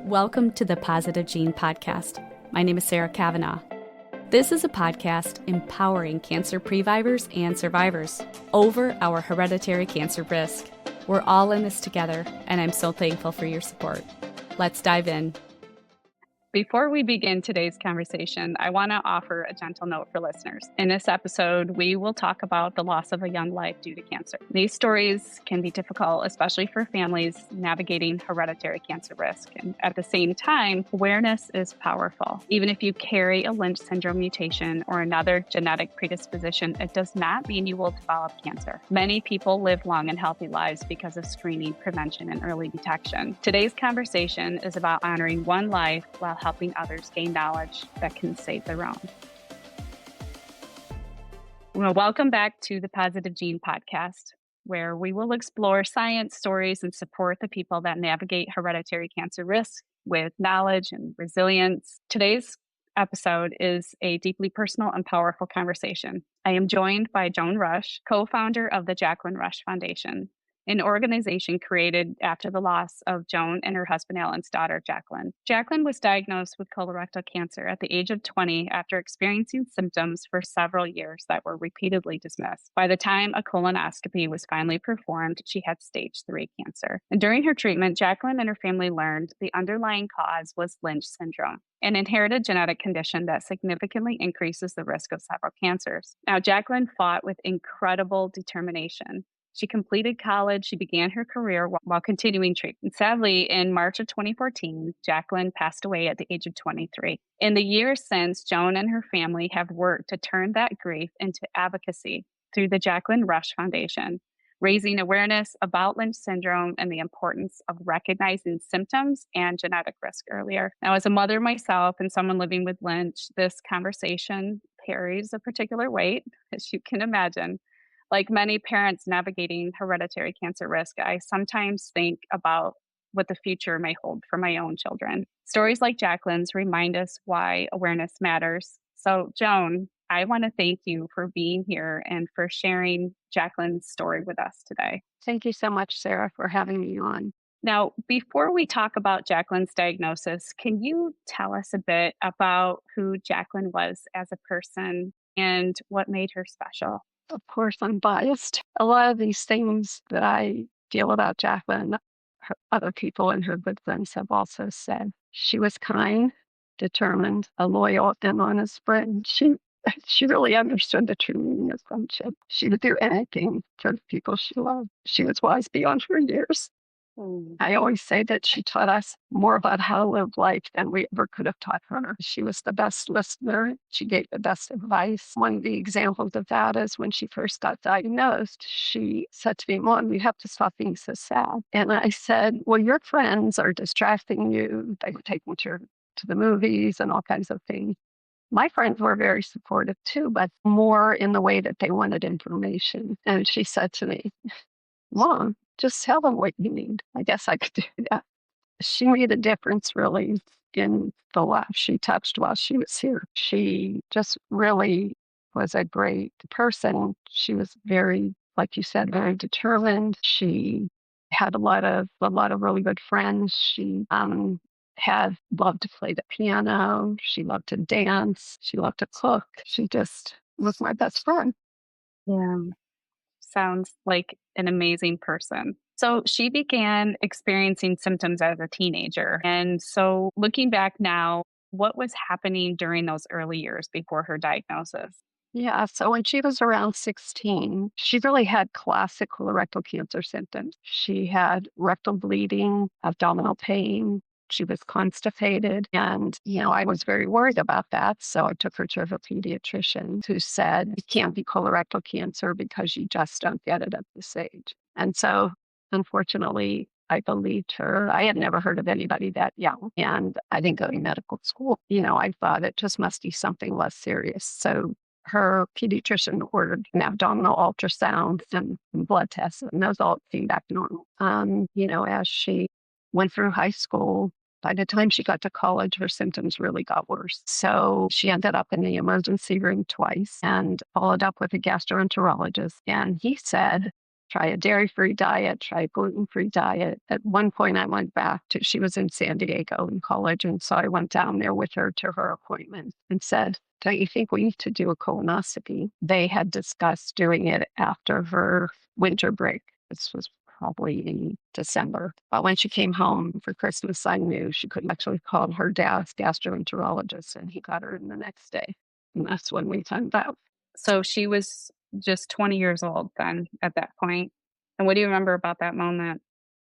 Welcome to the Positive Gene Podcast. My name is Sara Kavanaugh. This is a podcast empowering cancer previvors and survivors over our hereditary cancer risk. We're all in this together, and I'm so thankful for your support. Let's dive in. Before we begin today's conversation, I want to offer a gentle note for listeners. In this episode, we will talk about the loss of a young life due to cancer. These stories can be difficult, especially for families navigating hereditary cancer risk. And at the same time, awareness is powerful. Even if you carry a Lynch syndrome mutation or another genetic predisposition, it does not mean you will develop cancer. Many people live long and healthy lives because of screening, prevention, and early detection. Today's conversation is about honoring one life while helping others gain knowledge that can save their own. Well, welcome back to the Positive Gene Podcast, where we will explore science, stories, and support the people that navigate hereditary cancer risk with knowledge and resilience. Today's episode is a deeply personal and powerful conversation. I am joined by Joan Rush, co-founder of the Jacqueline Rush Foundation, an organization created after the loss of Joan and her husband Alan's daughter, Jacqueline. Jacqueline was diagnosed with colorectal cancer at the age of 20 after experiencing symptoms for several years that were repeatedly dismissed. By the time a colonoscopy was finally performed, she had stage 3 cancer. And during her treatment, Jacqueline and her family learned the underlying cause was Lynch syndrome, an inherited genetic condition that significantly increases the risk of several cancers. Now, Jacqueline fought with incredible determination. She completed college. She began her career while continuing treatment. Sadly, in March of 2014, Jacqueline passed away at the age of 23. In the years since, Joan and her family have worked to turn that grief into advocacy through the Jacqueline Rush Foundation, raising awareness about Lynch syndrome and the importance of recognizing symptoms and genetic risk earlier. Now, as a mother myself and someone living with Lynch, this conversation carries a particular weight, as you can imagine. Like many parents navigating hereditary cancer risk, I sometimes think about what the future may hold for my own children. Stories like Jacqueline's remind us why awareness matters. So, Joan, I want to thank you for being here and for sharing Jacqueline's story with us today. Thank you so much, Sarah, for having me on. Now, before we talk about Jacqueline's diagnosis, can you tell us a bit about who Jacqueline was as a person and what made her special? Of course, I'm biased. A lot of these things that I feel about Jacqueline, other people and her good friends have also said. She was kind, determined, a loyal and honest friend. She really understood the true meaning of friendship. She would do anything for the people she loved. She was wise beyond her years. I always say that she taught us more about how to live life than we ever could have taught her. She was the best listener. She gave the best advice. One of the examples of that is when she first got diagnosed, she said to me, "Mom, you have to stop being so sad." And I said, "Well, your friends are distracting you. They were taking her to the movies and all kinds of things." My friends were very supportive too, but more in the way that they wanted information. And she said to me, "Mom, just tell them what you need." I guess I could do that. She made a difference really in the life she touched while she was here. She just really was a great person. She was very, like you said, very determined. She had a lot of really good friends. She had loved to play the piano. She loved to dance. She loved to cook. She just was my best friend. Yeah. Sounds like an amazing person. So she began experiencing symptoms as a teenager. And so looking back now, what was happening during those early years before her diagnosis? Yeah, so when she was around 16, she really had classic colorectal cancer symptoms. She had rectal bleeding, abdominal pain. She was constipated. And, I was very worried about that. So I took her to a pediatrician who said, "It can't be colorectal cancer because you just don't get it at this age." And so, unfortunately, I believed her. I had never heard of anybody that young, and I didn't go to medical school. I thought it just must be something less serious. So her pediatrician ordered an abdominal ultrasound and blood tests, and those all came back normal. As she went through high school, by the time she got to college, her symptoms really got worse. So she ended up in the emergency room twice and followed up with a gastroenterologist. And he said, try a dairy-free diet, try a gluten-free diet. At one point, I went back to, she was in San Diego in college. And so I went down there with her to her appointment and said, don't you think we need to do a colonoscopy? They had discussed doing it after her winter break. This was probably in December. But when she came home for Christmas, I knew she couldn't actually call her dad's gastroenterologist, and he got her in the next day. And that's when we found out. So she was just 20 years old then at that point. And what do you remember about that moment?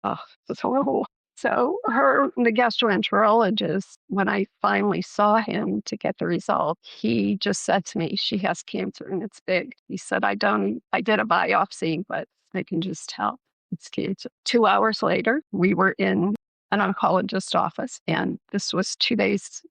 Oh, it's horrible. So the gastroenterologist, when I finally saw him to get the result, he just said to me, she has cancer and it's big. He said, I did a biopsy, but I can just tell it's cancer. 2 hours later, we were in an oncologist's office, and this was 2 days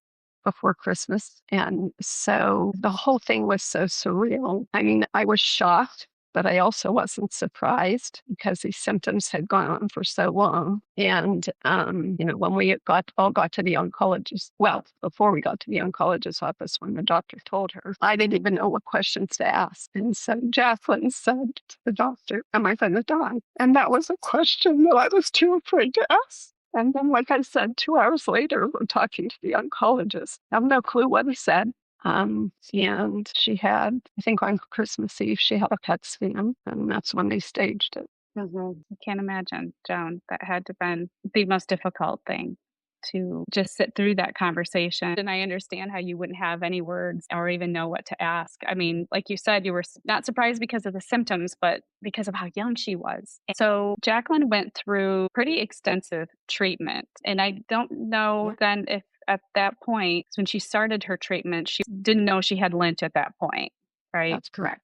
before Christmas. And so the whole thing was so surreal. I mean, I was shocked, but I also wasn't surprised because these symptoms had gone on for so long. And, when we all got to the oncologist, well, before we got to the oncologist's office, when the doctor told her, I didn't even know what questions to ask. And so Jacqueline said to the doctor, am I going to die? And that was a question that I was too afraid to ask. And then, like I said, 2 hours later, we're talking to the oncologist. I have no clue what he said. And she had, I think on Christmas Eve, she had a PET scan, and that's when they staged it. Mm-hmm. I can't imagine, Joan. That had to have been the most difficult thing to just sit through that conversation. And I understand how you wouldn't have any words or even know what to ask. I mean, like you said, you were not surprised because of the symptoms, but because of how young she was. So Jacqueline went through pretty extensive treatment. And I don't know then if at that point, when she started her treatment, she didn't know she had Lynch at that point, right? That's correct.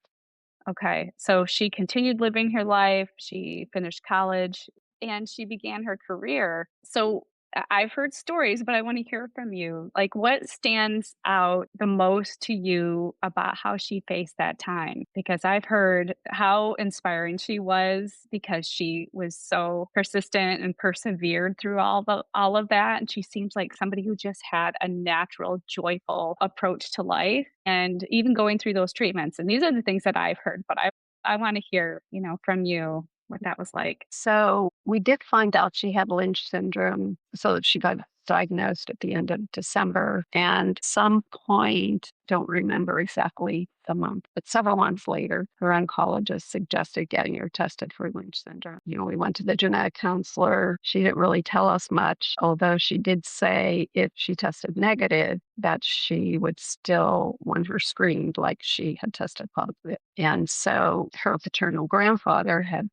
Okay. So she continued living her life. She finished college and she began her career. So I've heard stories, but I want to hear from you. Like, what stands out the most to you about how she faced that time? Because I've heard how inspiring she was because she was so persistent and persevered through all of that. And she seems like somebody who just had a natural, joyful approach to life and even going through those treatments. And these are the things that I've heard, but I want to hear, from you what that was like. So we did find out she had Lynch syndrome. So she got diagnosed at the end of December. And some point, don't remember exactly the month, but several months later, her oncologist suggested getting her tested for Lynch syndrome. We went to the genetic counselor. She didn't really tell us much, although she did say if she tested negative, that she would still want her screened like she had tested positive. And so her paternal grandfather had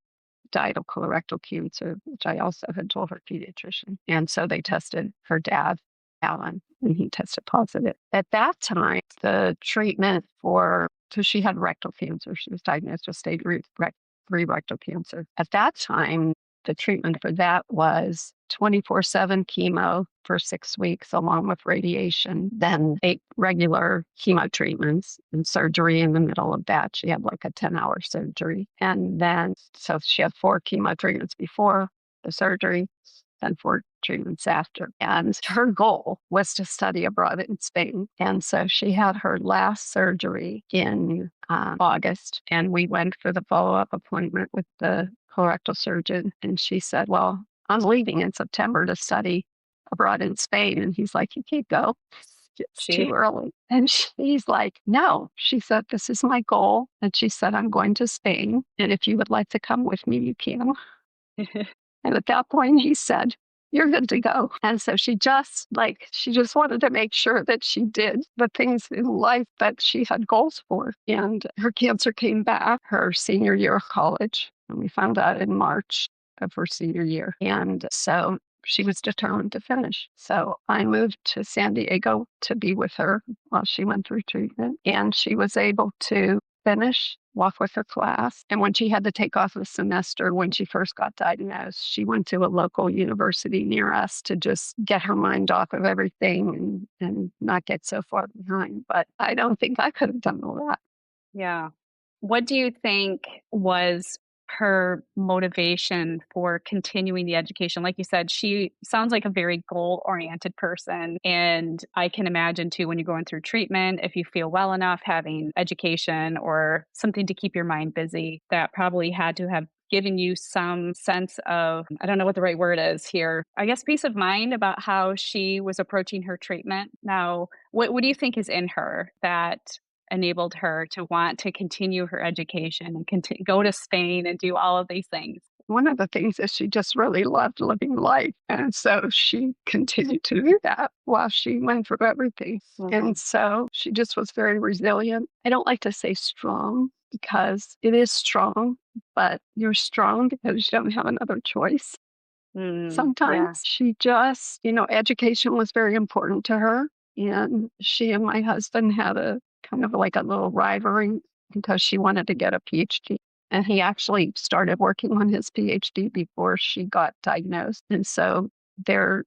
died of colorectal cancer, which I also had told her pediatrician. And so they tested her dad, Alan, and he tested positive. At that time, the treatment so she had rectal cancer. She was diagnosed with stage 3 rectal cancer. At that time, the treatment for that was 24/7 chemo for 6 weeks, along with radiation, then 8 regular chemo treatments and surgery in the middle of that. She had like a 10-hour surgery. And then, so she had 4 chemo treatments before the surgery, then 4 treatments after. And her goal was to study abroad in Spain. And so she had her last surgery in August, and we went for the follow-up appointment with the colorectal surgeon. And she said, well, I'm leaving in September to study abroad in Spain. And he's like, you can't go. It's too early. And she's like, no. She said, this is my goal. And she said, I'm going to Spain. And if you would like to come with me, you can. And at that point, he said, you're good to go. And so she just wanted to make sure that she did the things in life that she had goals for. And her cancer came back her senior year of college. And we found out in March of her senior year. And so she was determined to finish. So I moved to San Diego to be with her while she went through treatment. And she was able to finish, walk with her class. And when she had to take off a semester when she first got diagnosed, she went to a local university near us to just get her mind off of everything and not get so far behind. But I don't think I could have done all that. Yeah. What do you think was her motivation for continuing the education? Like you said, she sounds like a very goal-oriented person. And I can imagine too, when you're going through treatment, if you feel well enough, having education or something to keep your mind busy, that probably had to have given you some sense of, I don't know what the right word is here, I guess peace of mind about how she was approaching her treatment? Now, what do you think is in her that enabled her to want to continue her education and go to Spain and do all of these things? One of the things is she just really loved living life. And so she continued to do that while she went through everything. And so she just was very resilient. I don't like to say strong because it is strong, but you're strong because you don't have another choice. Sometimes she just, education was very important to her. And she and my husband had a kind of like a little rivalry because she wanted to get a PhD. And he actually started working on his PhD before she got diagnosed. And so their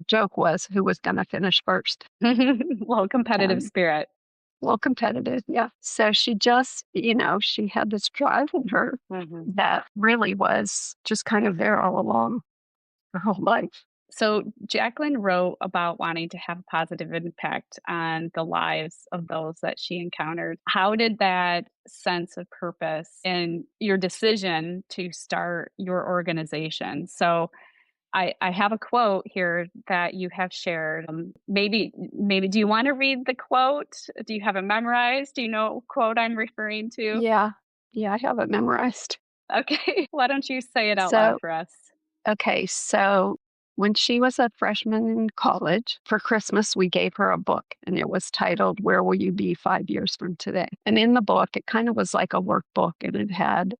joke was who was going to finish first. Well, competitive spirit. Well, competitive, yeah. So she just, she had this drive in her that really was just kind of there all along her whole life. So Jacqueline wrote about wanting to have a positive impact on the lives of those that she encountered. How did that sense of purpose and your decision to start your organization? So I have a quote here that you have shared. Maybe do you want to read the quote? Do you have it memorized? Do you know what quote I'm referring to? Yeah, I have it memorized. Okay, why don't you say it out loud So, for us? okay, so when she was a freshman in college, for Christmas, we gave her a book and it was titled, Where Will You Be 5 Years from Today? And in the book, it kind of was like a workbook and it had,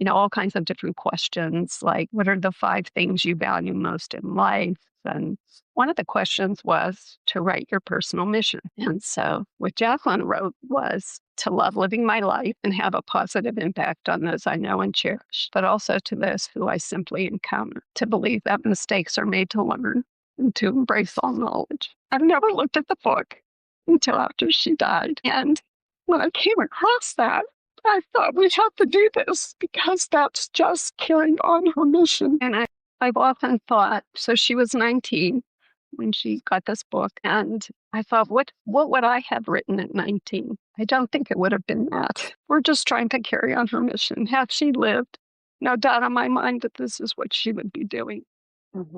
all kinds of different questions like, what are the 5 things you value most in life? And one of the questions was to write your personal mission. And so what Jacqueline wrote was to love living my life and have a positive impact on those I know and cherish, but also to those who I simply encounter, to believe that mistakes are made to learn and to embrace all knowledge. I've never looked at the book until after she died. And when I came across that, I thought we have to do this because that's just carrying on her mission. And I've often thought, so she was 19 when she got this book. And I thought, what would I have written at 19? I don't think it would have been that. We're just trying to carry on her mission. Had she lived, no doubt in my mind that this is what she would be doing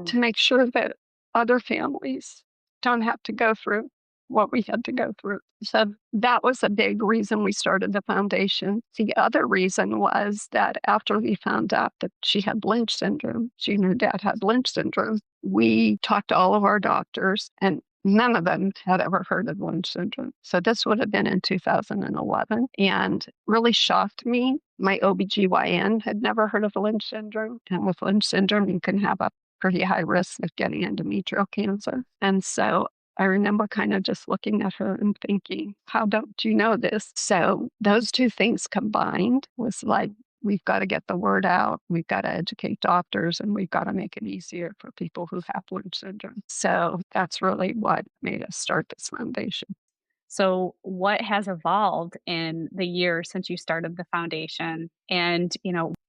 to make sure that other families don't have to go through what we had to go through. So that was a big reason we started the foundation. The other reason was that after we found out that she had Lynch syndrome, she and her dad had Lynch syndrome, we talked to all of our doctors and none of them had ever heard of Lynch syndrome. So this would have been in 2011 and really shocked me. My OBGYN had never heard of Lynch syndrome. And with Lynch syndrome, you can have a pretty high risk of getting endometrial cancer. And so I remember kind of just looking at her and thinking, how don't you know this? So those two things combined was like, we've got to get the word out. We've got to educate doctors and we've got to make it easier for people who have Lynch syndrome. So that's really what made us start this foundation. So what has evolved in the year since you started the foundation? And,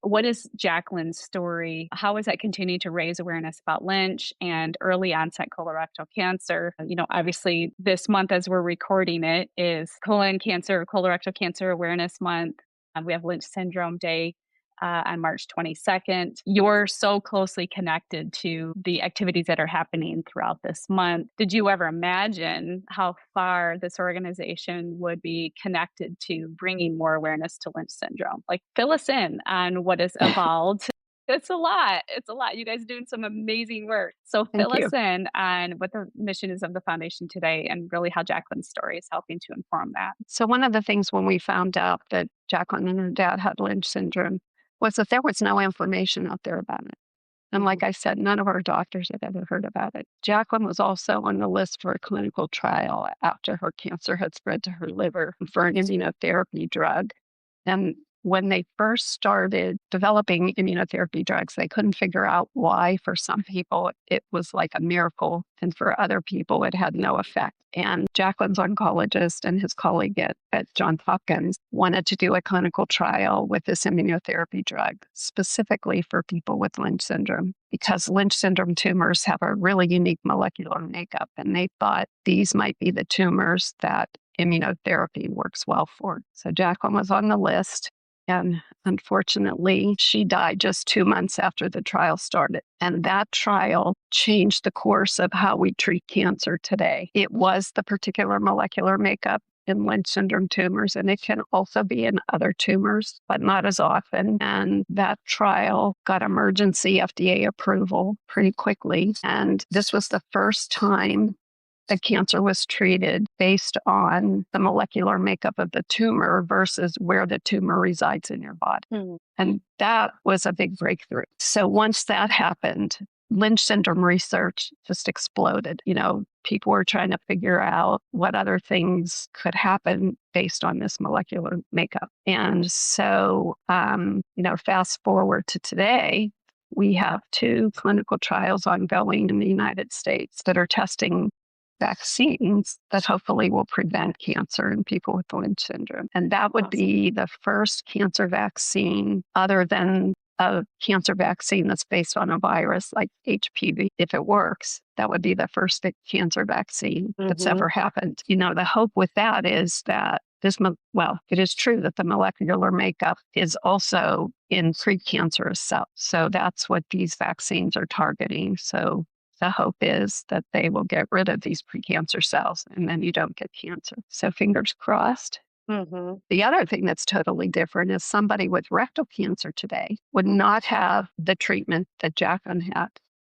what is Jacqueline's story? How has that continued to raise awareness about Lynch and early onset colorectal cancer? Obviously this month as we're recording it is colorectal cancer awareness month. We have Lynch syndrome day on March 22nd. You're so closely connected to the activities that are happening throughout this month. Did you ever imagine how far this organization would be connected to bringing more awareness to Lynch syndrome? Like, fill us in on what has evolved. It's a lot. It's a lot. You guys are doing some amazing work. So Thank fill you. us in on what the mission is of the foundation today and really how Jacqueline's story is helping to inform that. So one of the things when we found out that Jacqueline and her dad had Lynch syndrome was that there was no information out there about it. And like I said, none of our doctors had ever heard about it. Jacqueline was also on the list for a clinical trial after her cancer had spread to her liver for an immunotherapy drug. And when they first started developing immunotherapy drugs, they couldn't figure out why. For some people, it was like a miracle. And for other people, it had no effect. And Jacqueline's oncologist and his colleague at Johns Hopkins wanted to do a clinical trial with this immunotherapy drug, specifically for people with Lynch syndrome, because Lynch syndrome tumors have a really unique molecular makeup. And they thought these might be the tumors that immunotherapy works well for. So Jacqueline was on the list. And unfortunately, she died just 2 months after the trial started. And that trial changed the course of how we treat cancer today. It was the particular molecular makeup in Lynch syndrome tumors, and it can also be in other tumors, but not as often. And that trial got emergency FDA approval pretty quickly. And this was the first time the cancer was treated based on the molecular makeup of the tumor versus where the tumor resides in your body. And that was a big breakthrough. So once that happened, Lynch syndrome research just exploded. People were trying to figure out what other things could happen based on this molecular makeup. And so, fast forward to today, we have 2 clinical trials ongoing in the United States that are testing vaccines that hopefully will prevent cancer in people with Lynch syndrome. And that would be the first cancer vaccine other than a cancer vaccine that's based on a virus like HPV. If it works, that would be the first cancer vaccine that's ever happened. The hope with that is that it is true that the molecular makeup is also in precancerous cells. So that's what these vaccines are targeting. So the hope is that they will get rid of these precancer cells and then you don't get cancer. So fingers crossed. The other thing that's totally different is somebody with rectal cancer today would not have the treatment that Jacqueline had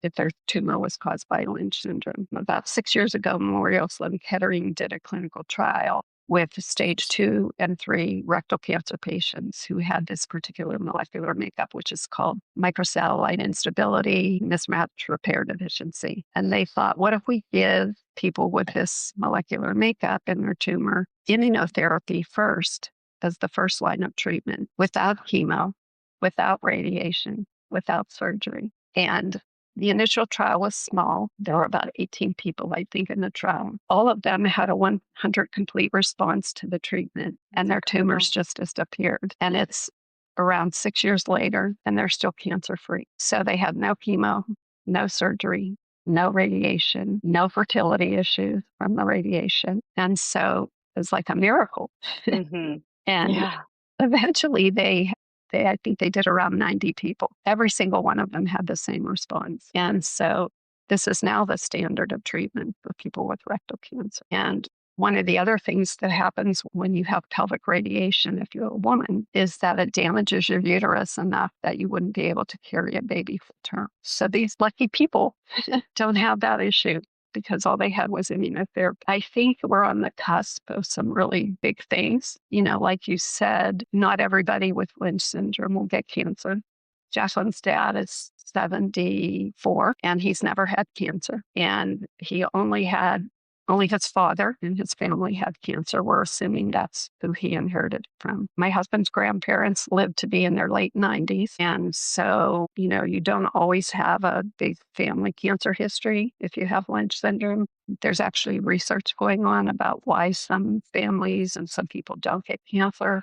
if their tumor was caused by Lynch syndrome. About 6 years ago, Memorial Sloan Kettering did a clinical trial with stage 2 and 3 rectal cancer patients who had this particular molecular makeup, which is called microsatellite instability mismatch repair deficiency. And they thought, what if we give people with this molecular makeup in their tumor immunotherapy first as the first line of treatment, without chemo, without radiation, without surgery? And the initial trial was small. There were about 18 people, I think, in the trial. All of them had a 100 complete response to the treatment, and their tumors just disappeared. And it's around 6 years later, and they're still cancer-free. So they had no chemo, no surgery, no radiation, no fertility issues from the radiation. And so it was like a miracle. And eventually I think they did around 90 people. Every single one of them had the same response. And so this is now the standard of treatment for people with rectal cancer. And one of the other things that happens when you have pelvic radiation, if you're a woman, is that it damages your uterus enough that you wouldn't be able to carry a baby full term. So these lucky people don't have that issue, because all they had was immunotherapy. I think we're on the cusp of some really big things. Like you said, not everybody with Lynch syndrome will get cancer. Jacqueline's dad is 74 and he's never had cancer. And he only his father and his family had cancer. We're assuming that's who he inherited from. My husband's grandparents lived to be in their late 90s. And so, you don't always have a big family cancer history if you have Lynch syndrome. There's actually research going on about why some families and some people don't get cancer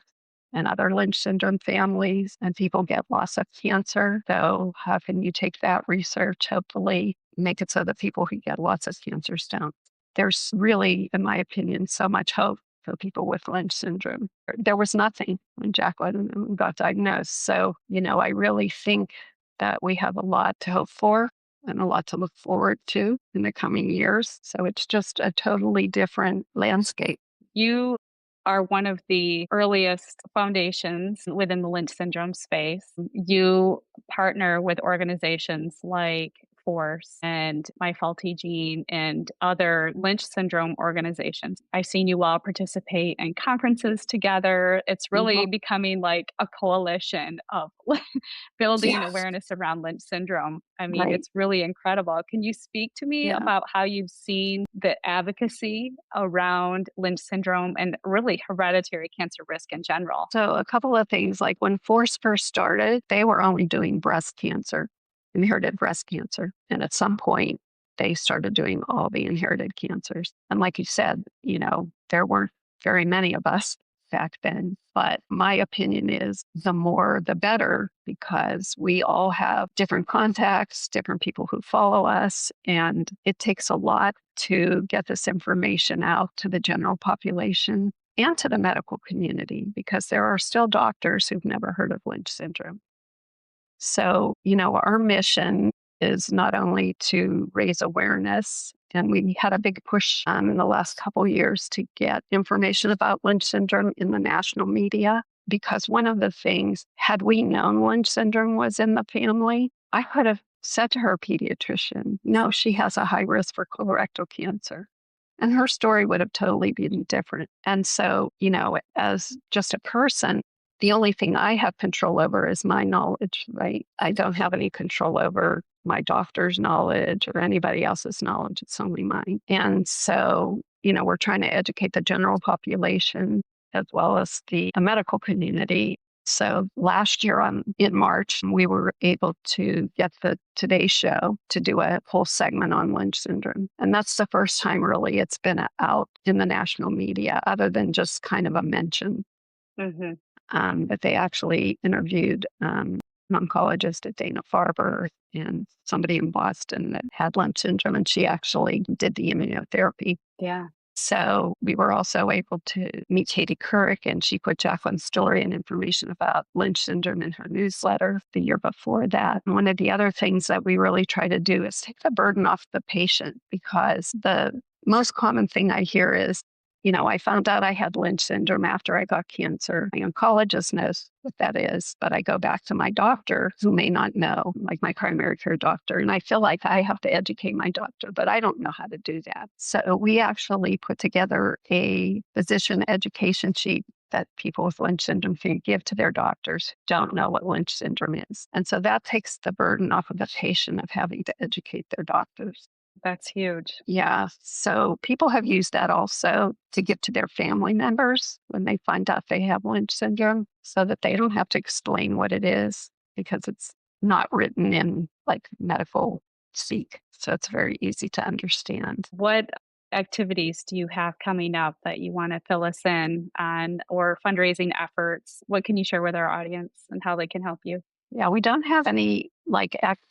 and other Lynch syndrome families, and people get loss of cancer. So how can you take that research, hopefully make it so that people who get lots of cancers don't? There's really, in my opinion, so much hope for people with Lynch syndrome. There was nothing when Jacqueline got diagnosed. So, I really think that we have a lot to hope for and a lot to look forward to in the coming years. So it's just a totally different landscape. You are one of the earliest foundations within the Lynch syndrome space. You partner with organizations like Force and My Faulty Gene and other Lynch syndrome organizations. I've seen you all participate in conferences together. It's really becoming like a coalition of building awareness around Lynch syndrome. I mean, it's really incredible. Can you speak to me about how you've seen the advocacy around Lynch syndrome and really hereditary cancer risk in general? So a couple of things, like when Force first started, they were only doing breast cancer, inherited breast cancer. And at some point, they started doing all the inherited cancers. And like you said, there weren't very many of us back then. But my opinion is the more, the better, because we all have different contacts, different people who follow us. And it takes a lot to get this information out to the general population. and to the medical community, because there are still doctors who've never heard of Lynch syndrome. So, our mission is not only to raise awareness, and we had a big push in the last couple of years to get information about Lynch syndrome in the national media, because one of the things, had we known Lynch syndrome was in the family, I could have said to her pediatrician, no, she has a high risk for colorectal cancer. And her story would have totally been different. And so, as just a person, the only thing I have control over is my knowledge, right? I don't have any control over my doctor's knowledge or anybody else's knowledge. It's only mine. And so, we're trying to educate the general population as well as the medical community. So last year in March, we were able to get the Today Show to do a whole segment on Lynch syndrome. And that's the first time really it's been out in the national media, other than just kind of a mention. But they actually interviewed an oncologist at Dana-Farber and somebody in Boston that had Lynch syndrome, and she actually did the immunotherapy. Yeah. So we were also able to meet Katie Couric, and she put Jacqueline's story and information about Lynch syndrome in her newsletter the year before that. And one of the other things that we really try to do is take the burden off the patient, because the most common thing I hear is, I found out I had Lynch syndrome after I got cancer. My oncologist knows what that is, but I go back to my doctor who may not know, like my primary care doctor. And I feel like I have to educate my doctor, but I don't know how to do that. So we actually put together a physician education sheet that people with Lynch syndrome can give to their doctors who don't know what Lynch syndrome is. And so that takes the burden off of the patient of having to educate their doctors. That's huge. Yeah. So people have used that also to give to their family members when they find out they have Lynch syndrome, so that they don't have to explain what it is, because it's not written in like medical speak. So it's very easy to understand. What activities do you have coming up that you want to fill us in on, or fundraising efforts? What can you share with our audience and how they can help you? Yeah, we don't have any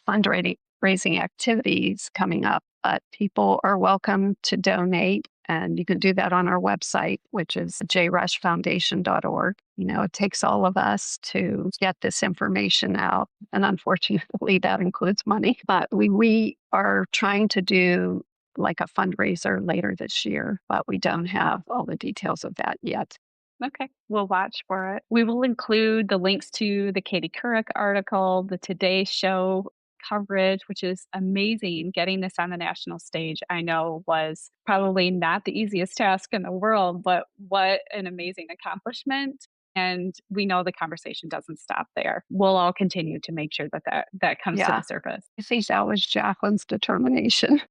fundraising activities coming up, but people are welcome to donate. And you can do that on our website, which is jrushfoundation.org. It takes all of us to get this information out. And unfortunately, that includes money. But we are trying to do like a fundraiser later this year, but we don't have all the details of that yet. Okay, we'll watch for it. We will include the links to the Katie Couric article, the Today Show coverage, which is amazing. Getting this on the national stage, I know, was probably not the easiest task in the world, but what an amazing accomplishment. And we know the conversation doesn't stop there. We'll all continue to make sure that comes to the surface. I think that was Jacqueline's determination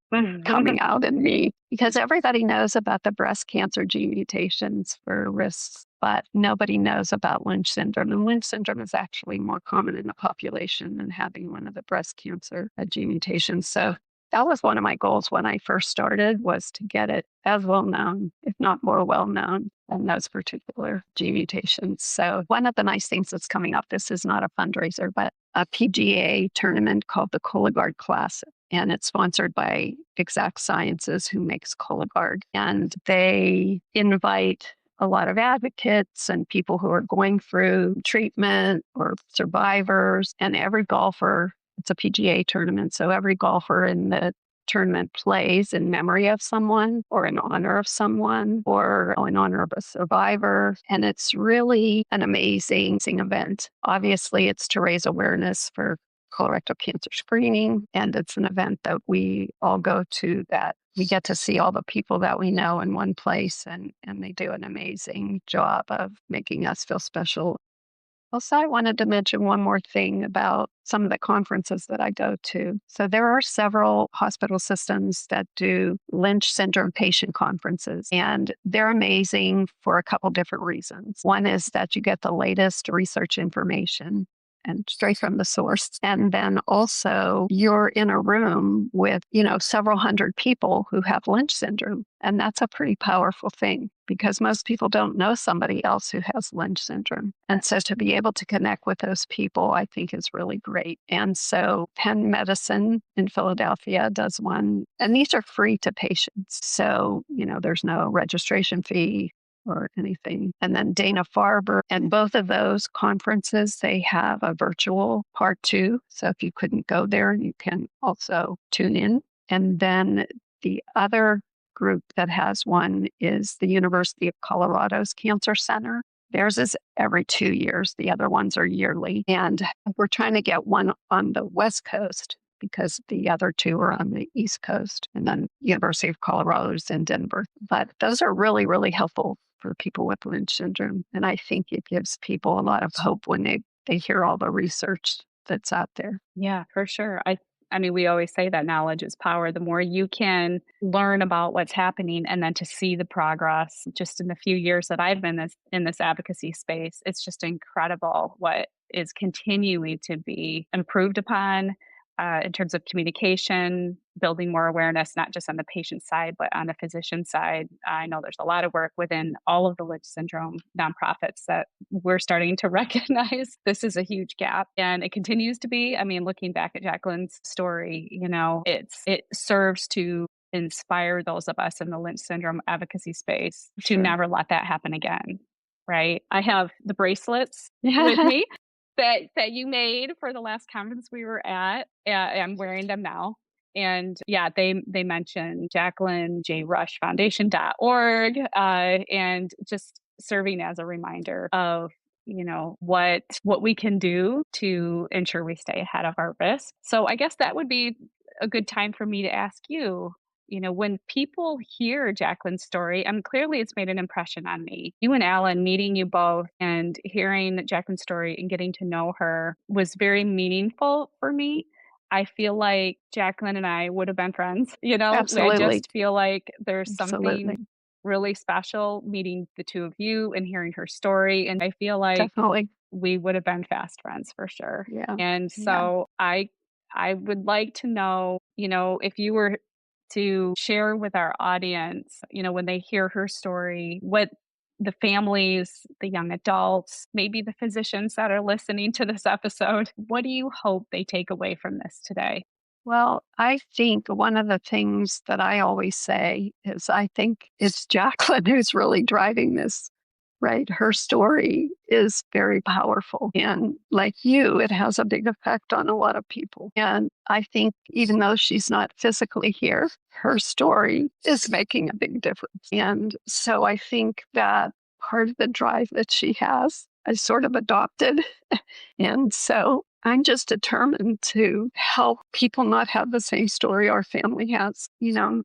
coming out in me, because everybody knows about the breast cancer gene mutations for risks, but nobody knows about Lynch syndrome. And Lynch syndrome is actually more common in the population than having one of the breast cancer gene mutations. So that was one of my goals when I first started, was to get it as well known, if not more well known, than those particular gene mutations. So one of the nice things that's coming up, this is not a fundraiser, but a PGA tournament called the Cologuard Classic. And it's sponsored by Exact Sciences, who makes Cologuard. And they invite a lot of advocates and people who are going through treatment or survivors, and every golfer. It's a PGA tournament, so every golfer in the tournament plays in memory of someone or in honor of someone or in honor of a survivor. And it's really an amazing event. Obviously, it's to raise awareness for colorectal cancer screening. And it's an event that we all go to, that we get to see all the people that we know in one place. And they do an amazing job of making us feel special. Also, I wanted to mention one more thing about some of the conferences that I go to. So there are several hospital systems that do Lynch syndrome patient conferences, and they're amazing for a couple different reasons. One is that you get the latest research information and straight from the source. And then also you're in a room with, several hundred people who have Lynch syndrome. And that's a pretty powerful thing, because most people don't know somebody else who has Lynch syndrome. And so to be able to connect with those people, I think is really great. And so Penn Medicine in Philadelphia does one, and these are free to patients. So, there's no registration fee. or anything. And then Dana-Farber, and both of those conferences, they have a virtual part 2. So if you couldn't go there, you can also tune in. And then the other group that has one is the University of Colorado's Cancer Center. Theirs is every 2 years. The other ones are yearly. And we're trying to get one on the West Coast because the other 2 are on the East Coast. And then University of Colorado is in Denver. But those are really, really helpful for people with Lynch syndrome. And I think it gives people a lot of hope when they hear all the research that's out there. Yeah, for sure. I mean, we always say that knowledge is power. The more you can learn about what's happening and then to see the progress just in the few years that I've been in this advocacy space, it's just incredible what is continuing to be improved upon in terms of communication, building more awareness, not just on the patient side, but on the physician side. I know there's a lot of work within all of the Lynch syndrome nonprofits that we're starting to recognize this is a huge gap, and it continues to be. I mean, looking back at Jacqueline's story, it serves to inspire those of us in the Lynch syndrome advocacy space to never let that happen again. Right? I have the bracelets with me that you made for the last conference we were at. I'm wearing them now. And yeah, they mentioned Jacqueline Rush Foundation.org, and just serving as a reminder of what we can do to ensure we stay ahead of our risk. So I guess that would be a good time for me to ask you, when people hear Jacqueline's story, clearly it's made an impression on me. You and Alan, meeting you both and hearing Jacqueline's story and getting to know her was very meaningful for me. I feel like Jacqueline and I would have been friends. Absolutely. I just feel like there's Absolutely. something really special meeting the two of you and hearing her story. And I feel like Definitely. we would have been fast friends for sure. Yeah. And so I would like to know, if you were to share with our audience, when they hear her story, what the families, the young adults, maybe the physicians that are listening to this episode, what do you hope they take away from this today? Well, I think one of the things that I always say is I think it's Jacqueline who's really driving this, right? Her story is very powerful. And like you, it has a big effect on a lot of people. And I think even though she's not physically here, her story is making a big difference. And so I think that part of the drive that she has, I sort of adopted. And so I'm just determined to help people not have the same story our family has.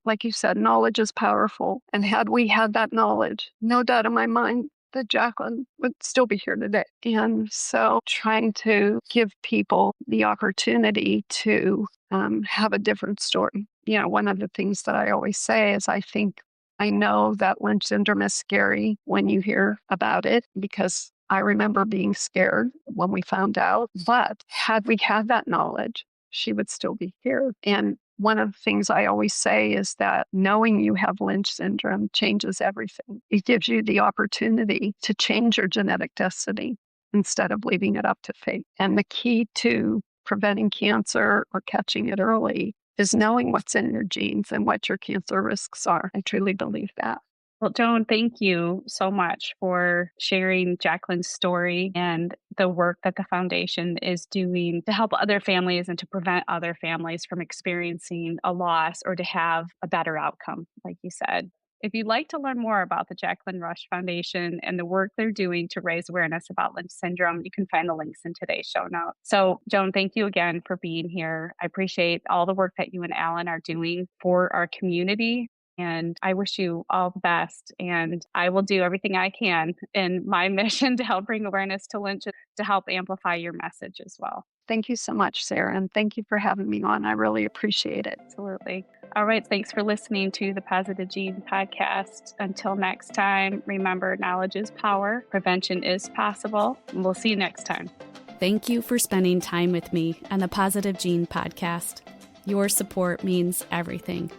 Like you said, knowledge is powerful. And had we had that knowledge, no doubt in my mind that Jacqueline would still be here today. And so trying to give people the opportunity to have a different story. One of the things that I always say is I know that Lynch syndrome is scary when you hear about it, because I remember being scared when we found out, but had we had that knowledge, she would still be here. And one of the things I always say is that knowing you have Lynch syndrome changes everything. It gives you the opportunity to change your genetic destiny instead of leaving it up to fate. And the key to preventing cancer or catching it early is knowing what's in your genes and what your cancer risks are. I truly believe that. Well, Joan, thank you so much for sharing Jacqueline's story and the work that the foundation is doing to help other families and to prevent other families from experiencing a loss or to have a better outcome, like you said. If you'd like to learn more about the Jacqueline Rush Foundation and the work they're doing to raise awareness about Lynch syndrome, you can find the links in today's show notes. So, Joan, thank you again for being here. I appreciate all the work that you and Alan are doing for our community. And I wish you all the best. And I will do everything I can in my mission to help bring awareness to Lynch, to help amplify your message as well. Thank you so much, Sarah. And thank you for having me on. I really appreciate it. Absolutely. All right. Thanks for listening to the Positive Gene podcast. Until next time, remember, knowledge is power. Prevention is possible. And we'll see you next time. Thank you for spending time with me on the Positive Gene podcast. Your support means everything.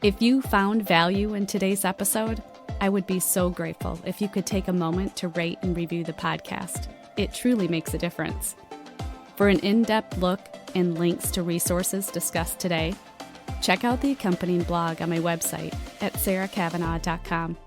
If you found value in today's episode, I would be so grateful if you could take a moment to rate and review the podcast. It truly makes a difference. For an in-depth look and links to resources discussed today, check out the accompanying blog on my website at sarakavanaugh.com.